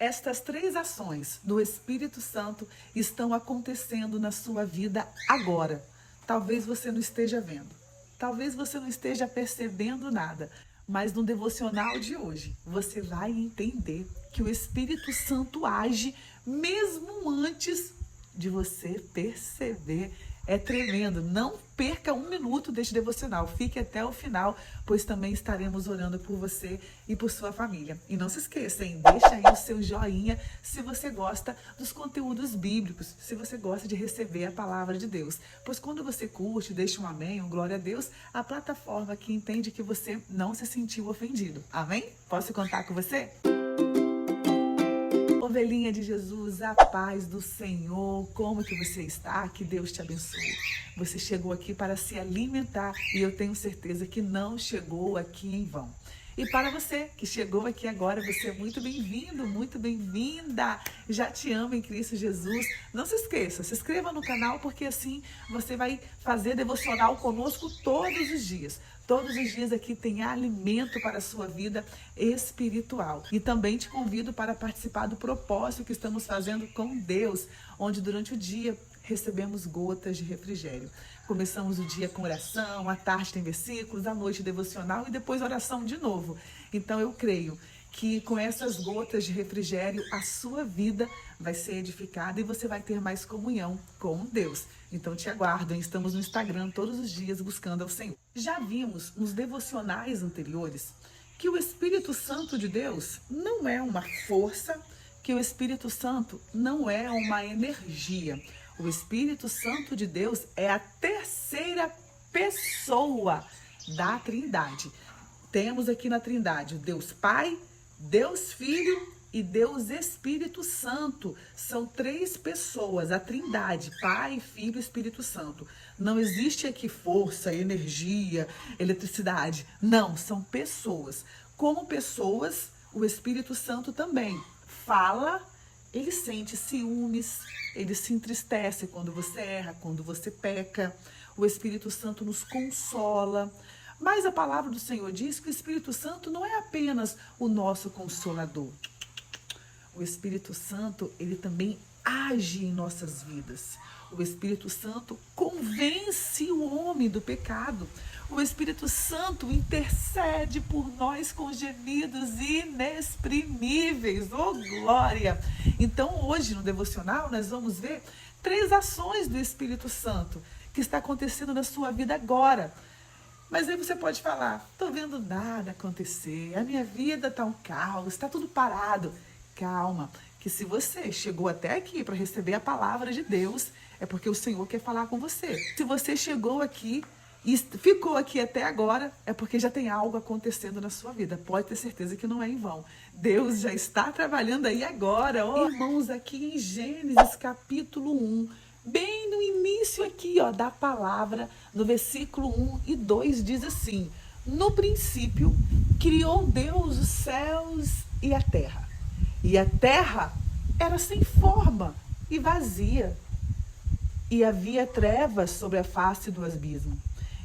Estas 3 ações do Espírito Santo estão acontecendo na sua vida agora. Talvez você não esteja vendo, talvez você não esteja percebendo nada, mas no devocional de hoje você vai entender que o Espírito Santo age mesmo antes de você perceber. É tremendo. Não perca 1 minuto deste devocional. Fique até o final, pois também estaremos orando por você e por sua família. E não se esqueça, hein? Deixa aí o seu joinha se você gosta dos conteúdos bíblicos, se você gosta de receber a palavra de Deus. Pois quando você curte, deixa um amém, um glória a Deus, a plataforma que entende que você não se sentiu ofendido. Amém? Posso contar com você? Ovelhinha de Jesus, a paz do Senhor, como que você está? Que Deus te abençoe. Você chegou aqui para se alimentar e eu tenho certeza que não chegou aqui em vão. E para você que chegou aqui agora, você é muito bem-vindo, muito bem-vinda. Já te amo em Cristo Jesus. Não se esqueça, se inscreva no canal porque assim você vai fazer devocional conosco todos os dias. Todos os dias aqui tem alimento para a sua vida espiritual. E também te convido para participar do propósito que estamos fazendo com Deus, onde durante o dia recebemos gotas de refrigério. Começamos o dia com oração, à tarde tem versículos, à noite devocional e depois oração de novo. Então eu creio que com essas gotas de refrigério a sua vida vai ser edificada e você vai ter mais comunhão com Deus. Então te aguardo, hein? Estamos no Instagram todos os dias buscando ao Senhor. Já vimos nos devocionais anteriores que o Espírito Santo de Deus não é uma força, que o Espírito Santo não é uma energia. O Espírito Santo de Deus é a terceira pessoa da Trindade. Temos aqui na Trindade Deus Pai, Deus Filho e Deus Espírito Santo. São 3 pessoas, a Trindade, Pai, Filho e Espírito Santo. Não existe aqui força, energia, eletricidade. Não, são pessoas. Como pessoas, o Espírito Santo também fala. Ele sente ciúmes, ele se entristece quando você erra, quando você peca. O Espírito Santo nos consola. Mas a palavra do Senhor diz que o Espírito Santo não é apenas o nosso consolador. O Espírito Santo, ele também age em nossas vidas. O Espírito Santo convence o homem do pecado. O Espírito Santo intercede por nós com gemidos inexprimíveis. Oh, glória! Então, hoje no devocional, nós vamos ver 3 ações do Espírito Santo que está acontecendo na sua vida agora. Mas aí você pode falar, estou vendo nada acontecer, a minha vida está um caos, está tudo parado. Calma, que se você chegou até aqui para receber a palavra de Deus, é porque o Senhor quer falar com você. Se você chegou aqui e ficou aqui até agora, é porque já tem algo acontecendo na sua vida. Pode ter certeza que não é em vão. Deus já está trabalhando aí agora. Oh, irmãos, aqui em Gênesis capítulo 1, bem no início aqui, ó, da palavra, no versículo 1 e 2, diz assim: no princípio, criou Deus os céus e a terra. E a terra era sem forma e vazia. E havia trevas sobre a face do abismo.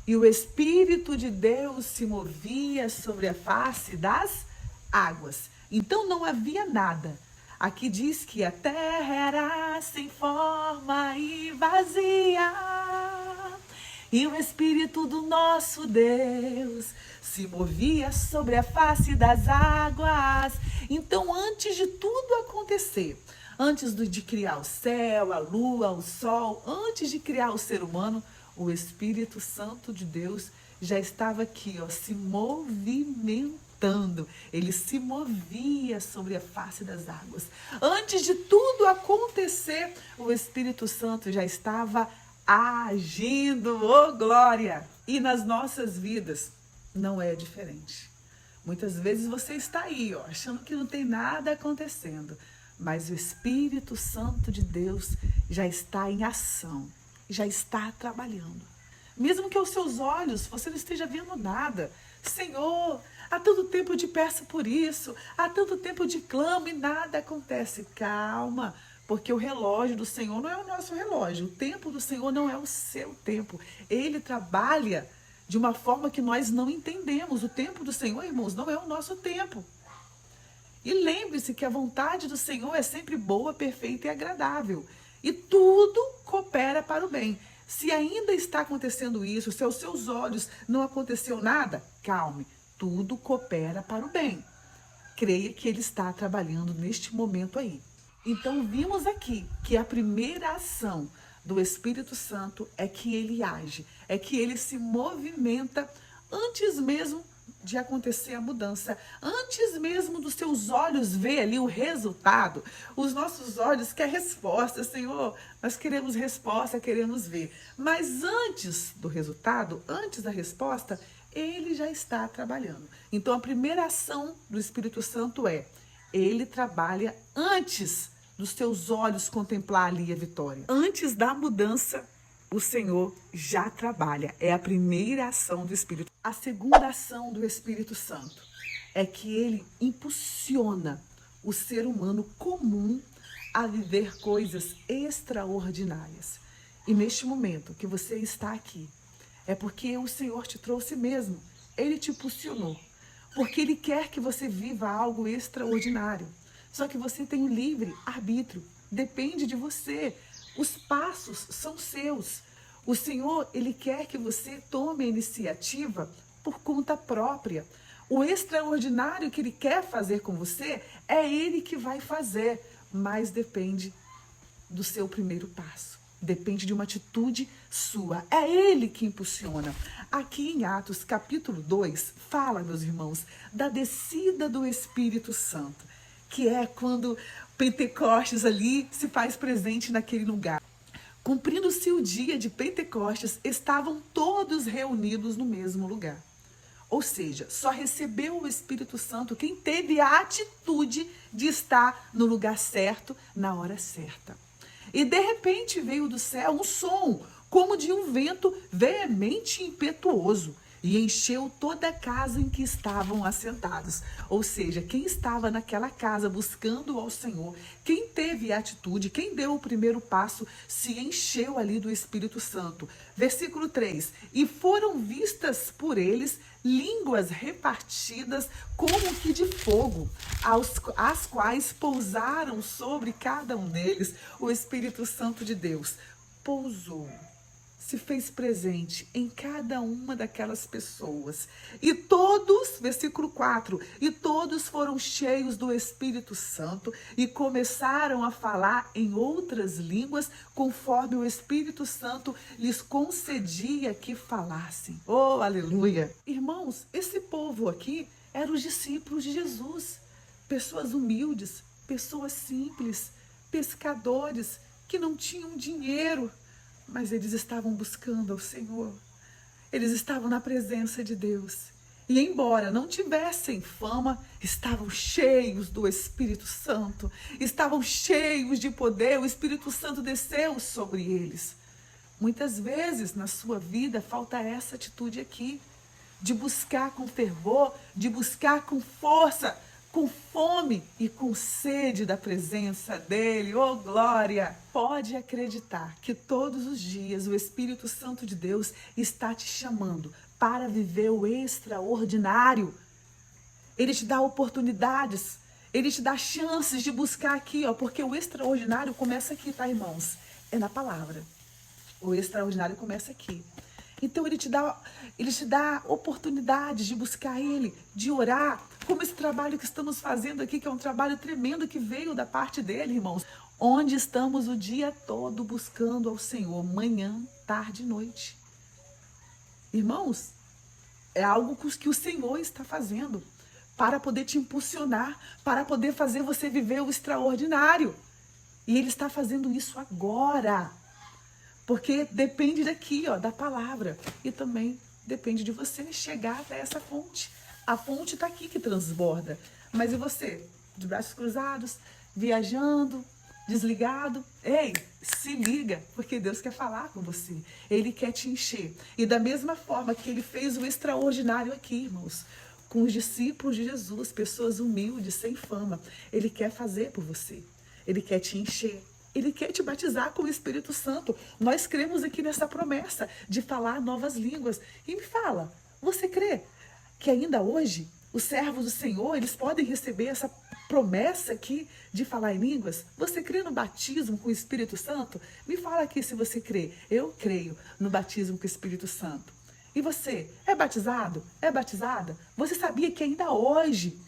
E o Espírito de Deus se movia sobre a face das águas. Então não havia nada. Aqui diz que a terra era sem forma e vazia. E o Espírito do nosso Deus se movia sobre a face das águas. Então, antes de tudo acontecer, antes de criar o céu, a lua, o sol, antes de criar o ser humano, o Espírito Santo de Deus já estava aqui, ó, se movimentando. Ele se movia sobre a face das águas. Antes de tudo acontecer, o Espírito Santo já estava agindo. Oh, glória! E nas nossas vidas não é diferente. Muitas vezes você está aí, ó, achando que não tem nada acontecendo, mas o Espírito Santo de Deus já está em ação, já está trabalhando. Mesmo que aos seus olhos você não esteja vendo nada. Senhor, há tanto tempo eu te peço por isso, há tanto tempo eu te clamo e nada acontece. Calma, porque o relógio do Senhor não é o nosso relógio, o tempo do Senhor não é o seu tempo. Ele trabalha de uma forma que nós não entendemos. O tempo do Senhor, irmãos, não é o nosso tempo. E lembre-se que a vontade do Senhor é sempre boa, perfeita e agradável. E tudo coopera para o bem. Se ainda está acontecendo isso, se aos seus olhos não aconteceu nada, calme, tudo coopera para o bem. Creia que Ele está trabalhando neste momento aí. Então vimos aqui que a primeira ação do Espírito Santo é que Ele age, é que Ele se movimenta antes mesmo de acontecer a mudança, antes mesmo dos seus olhos ver ali o resultado. Os nossos olhos querem resposta, Senhor, nós queremos resposta, queremos ver. Mas antes do resultado, antes da resposta, Ele já está trabalhando. Então a primeira ação do Espírito Santo é, Ele trabalha antes dos teus olhos contemplar ali a vitória. Antes da mudança, o Senhor já trabalha. É a primeira ação do Espírito. A segunda ação do Espírito Santo é que Ele impulsiona o ser humano comum a viver coisas extraordinárias. E neste momento que você está aqui, é porque o Senhor te trouxe mesmo. Ele te impulsionou. Porque Ele quer que você viva algo extraordinário. Só que você tem um livre arbítrio. Depende de você. Os passos são seus. O Senhor, Ele quer que você tome a iniciativa por conta própria. O extraordinário que Ele quer fazer com você, é Ele que vai fazer. Mas depende do seu primeiro passo. Depende de uma atitude sua. É Ele que impulsiona. Aqui em Atos capítulo 2, fala, meus irmãos, da descida do Espírito Santo, que é quando Pentecostes ali se faz presente naquele lugar. Cumprindo-se o dia de Pentecostes, estavam todos reunidos no mesmo lugar. Ou seja, só recebeu o Espírito Santo quem teve a atitude de estar no lugar certo, na hora certa. E de repente veio do céu um som, como de um vento veemente e impetuoso, e encheu toda a casa em que estavam assentados. Ou seja, quem estava naquela casa buscando ao Senhor, quem teve a atitude, quem deu o primeiro passo, se encheu ali do Espírito Santo. Versículo 3. E foram vistas por eles línguas repartidas como que de fogo, as quais pousaram sobre cada um deles. O Espírito Santo de Deus pousou, se fez presente em cada uma daquelas pessoas. E todos, versículo 4, e todos foram cheios do Espírito Santo e começaram a falar em outras línguas, conforme o Espírito Santo lhes concedia que falassem. Oh, aleluia! Irmãos, esse povo aqui eram os discípulos de Jesus. Pessoas humildes, pessoas simples, pescadores que não tinham dinheiro, mas eles estavam buscando ao Senhor. Eles estavam na presença de Deus. E embora não tivessem fama, estavam cheios do Espírito Santo. Estavam cheios de poder. O Espírito Santo desceu sobre eles. Muitas vezes na sua vida falta essa atitude aqui. De buscar com fervor, de buscar com força, com fome e com sede da presença dele. Oh, glória! Pode acreditar que todos os dias o Espírito Santo de Deus está te chamando para viver o extraordinário. Ele te dá oportunidades, ele te dá chances de buscar aqui, ó, porque o extraordinário começa aqui, tá, irmãos? É na palavra. O extraordinário começa aqui. Então ele te dá oportunidades de buscar ele, de orar, como esse trabalho que estamos fazendo aqui, que é um trabalho tremendo que veio da parte dele, irmãos, onde estamos o dia todo buscando ao Senhor, manhã, tarde e noite. Irmãos, é algo que o Senhor está fazendo para poder te impulsionar, para poder fazer você viver o extraordinário. E ele está fazendo isso agora. Porque depende daqui, ó, da palavra. E também depende de você chegar até essa fonte. A fonte está aqui que transborda. Mas e você? De braços cruzados, viajando, desligado? Ei, se liga, porque Deus quer falar com você. Ele quer te encher. E da mesma forma que ele fez o extraordinário aqui, irmãos, com os discípulos de Jesus, pessoas humildes, sem fama, ele quer fazer por você. Ele quer te encher. Ele quer te batizar com o Espírito Santo. Nós cremos aqui nessa promessa de falar novas línguas. E me fala, você crê que ainda hoje os servos do Senhor, eles podem receber promessa aqui de falar em línguas? Você crê no batismo com o Espírito Santo? Me fala aqui se você crê. Eu creio no batismo com o Espírito Santo. E você, é batizado? É batizada? Você sabia que ainda hoje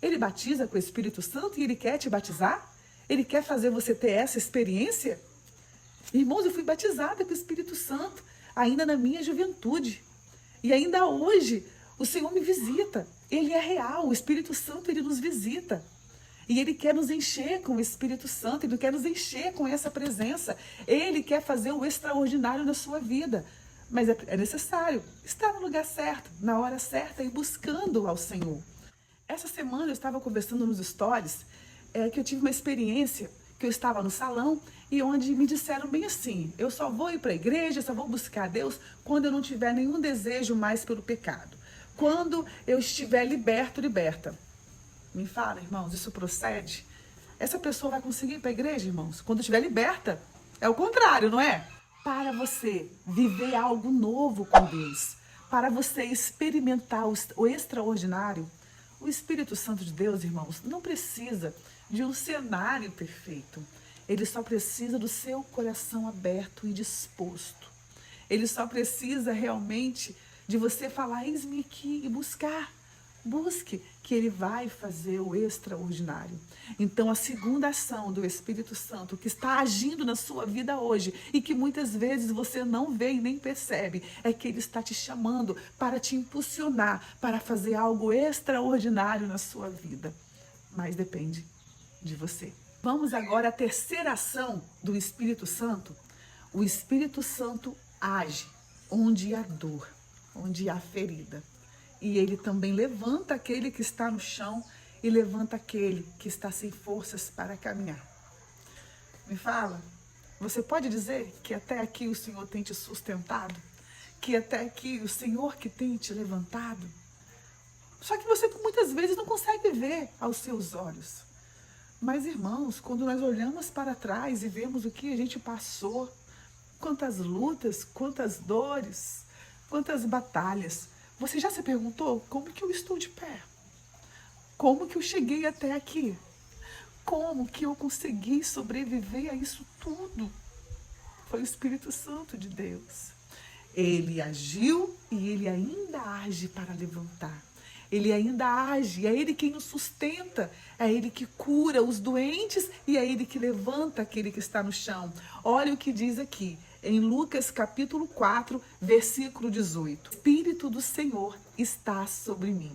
ele batiza com o Espírito Santo e ele quer te batizar? Ele quer fazer você ter essa experiência? Irmãos, eu fui batizada com o Espírito Santo ainda na minha juventude. E ainda hoje o Senhor me visita. Ele é real, o Espírito Santo, ele nos visita. E ele quer nos encher com o Espírito Santo, ele quer nos encher com essa presença. Ele quer fazer o extraordinário na sua vida. Mas é necessário estar no lugar certo, na hora certa e buscando ao Senhor. Essa semana eu estava conversando nos stories que eu tive uma experiência que eu estava no salão e onde me disseram bem assim: eu só vou ir para a igreja, só vou buscar a Deus quando eu não tiver nenhum desejo mais pelo pecado. Quando eu estiver liberta. Me fala, irmãos, isso procede? Essa pessoa vai conseguir ir para a igreja, irmãos, quando estiver liberta? É o contrário, não é? Para você viver algo novo com Deus, para você experimentar o extraordinário, o Espírito Santo de Deus, irmãos, não precisa de um cenário perfeito. Ele só precisa do seu coração aberto e disposto. Ele só precisa realmente de você falar: eis-me aqui, e buscar. Busque, que ele vai fazer o extraordinário. Então, a segunda ação do Espírito Santo que está agindo na sua vida hoje e que muitas vezes você não vê e nem percebe, é que ele está te chamando para te impulsionar, para fazer algo extraordinário na sua vida. Mas depende de você. Vamos agora à terceira ação do Espírito Santo. O Espírito Santo age onde há dor, onde há ferida. E ele também levanta aquele que está no chão e levanta aquele que está sem forças para caminhar. Me fala, você pode dizer que até aqui o Senhor tem te sustentado? Que até aqui o Senhor que tem te levantado? Só que você muitas vezes não consegue ver aos seus olhos. Mas, irmãos, quando nós olhamos para trás e vemos o que a gente passou, quantas lutas, quantas dores, quantas batalhas, você já se perguntou como que eu estou de pé? Como que eu cheguei até aqui? Como que eu consegui sobreviver a isso tudo? Foi o Espírito Santo de Deus. Ele agiu e ele ainda age para levantar. Ele ainda age, é ele quem nos sustenta, é ele que cura os doentes e é ele que levanta aquele que está no chão. Olha o que diz aqui, em Lucas capítulo 4, versículo 18. O Espírito do Senhor está sobre mim,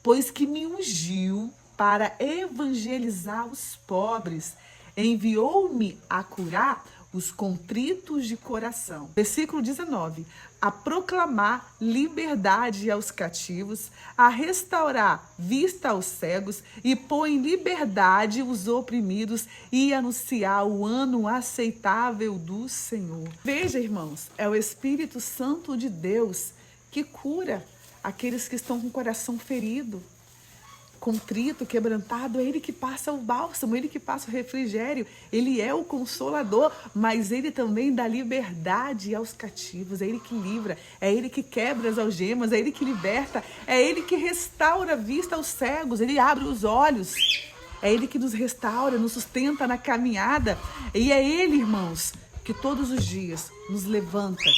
pois que me ungiu para evangelizar os pobres, enviou-me a curar os contritos de coração. Versículo 19. A proclamar liberdade aos cativos, a restaurar vista aos cegos e pôr em liberdade os oprimidos e anunciar o ano aceitável do Senhor. Veja, irmãos, é o Espírito Santo de Deus que cura aqueles que estão com o coração ferido, contrito, quebrantado. É ele que passa o bálsamo, ele que passa o refrigério, ele é o consolador, mas ele também dá liberdade aos cativos, é ele que livra, é ele que quebra as algemas, é ele que liberta, é ele que restaura a vista aos cegos, ele abre os olhos, é ele que nos restaura, nos sustenta na caminhada, e é ele, irmãos, que todos os dias nos levanta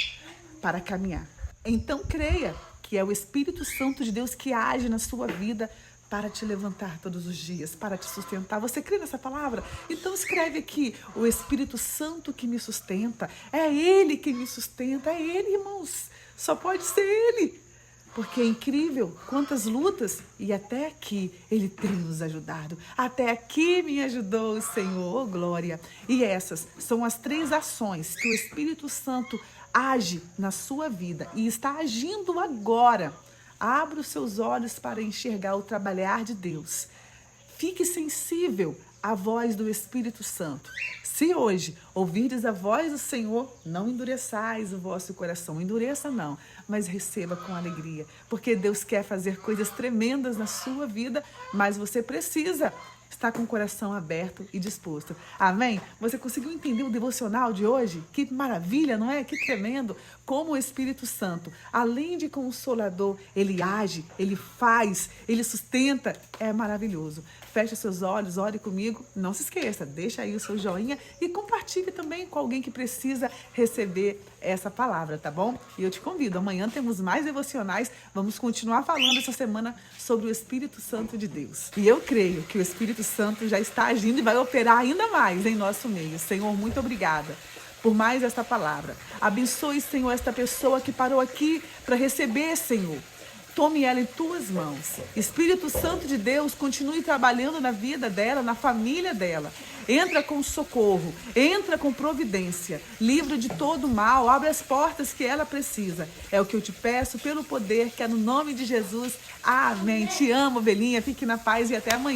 para caminhar. Então creia que é o Espírito Santo de Deus que age na sua vida para te levantar todos os dias, para te sustentar. Você crê nessa palavra? Então escreve aqui: o Espírito Santo que me sustenta. É ele que me sustenta, é ele, irmãos. Só pode ser ele. Porque é incrível quantas lutas, e até aqui ele tem nos ajudado. Até aqui me ajudou o Senhor, oh, glória. E essas são as 3 ações que o Espírito Santo age na sua vida e está agindo agora. Abra os seus olhos para enxergar o trabalhar de Deus. Fique sensível à voz do Espírito Santo. Se hoje ouvirdes a voz do Senhor, não endureçais o vosso coração. Endureça não, mas receba com alegria. Porque Deus quer fazer coisas tremendas na sua vida, mas você precisa está com o coração aberto e disposto. Amém? Você conseguiu entender o devocional de hoje? Que maravilha, não é? Que tremendo! Como o Espírito Santo, além de consolador, ele age, ele faz, ele sustenta. É maravilhoso. Feche seus olhos, ore comigo. Não se esqueça, deixa aí o seu joinha e compartilhe também com alguém que precisa receber essa palavra, tá bom? E eu te convido, amanhã temos mais devocionais. Vamos continuar falando essa semana sobre o Espírito Santo de Deus. E eu creio que o Espírito Santo já está agindo e vai operar ainda mais em nosso meio. Senhor, muito obrigada por mais esta palavra. Abençoe, Senhor, esta pessoa que parou aqui para receber, Senhor. Tome ela em tuas mãos. Espírito Santo de Deus, continue trabalhando na vida dela, na família dela. Entra com socorro, entra com providência. Livra de todo mal, abre as portas que ela precisa. É o que eu te peço pelo poder que é no nome de Jesus. Amém. Te amo, ovelhinha. Fique na paz e até amanhã.